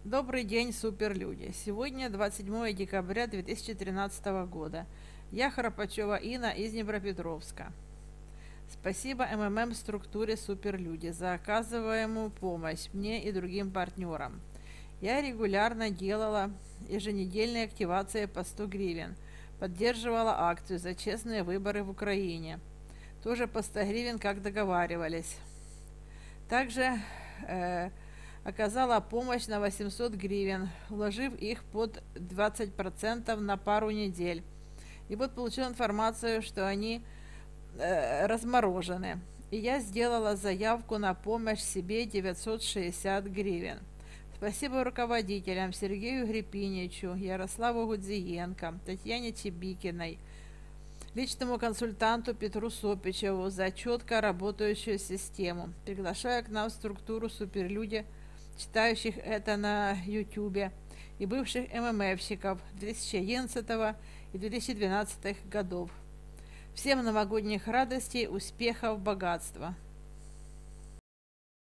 Добрый день, суперлюди! Сегодня 27 декабря 2013 года. Я Храпачева Инна из Днепропетровска. Спасибо МММ-структуре «Суперлюди» за оказываемую помощь мне и другим партнерам. Я регулярно делала еженедельные активации по 100 гривен, поддерживала акцию за честные выборы в Украине. Тоже по 100 гривен, как договаривались. Также оказала помощь на 800 гривен, вложив их под 20% на пару недель. И вот получила информацию, что они разморожены. И я сделала заявку на помощь себе 960 гривен. Спасибо руководителям Сергею Грипиничу, Ярославу Гудзиенко, Татьяне Чебикиной, личному консультанту Петру Сопичеву за четко работающую систему. Приглашаю к нам в структуру «Суперлюди», читающих это на YouTube, и бывших МММщиков 2011 и 2012 годов. Всем новогодних радостей, успехов, богатства!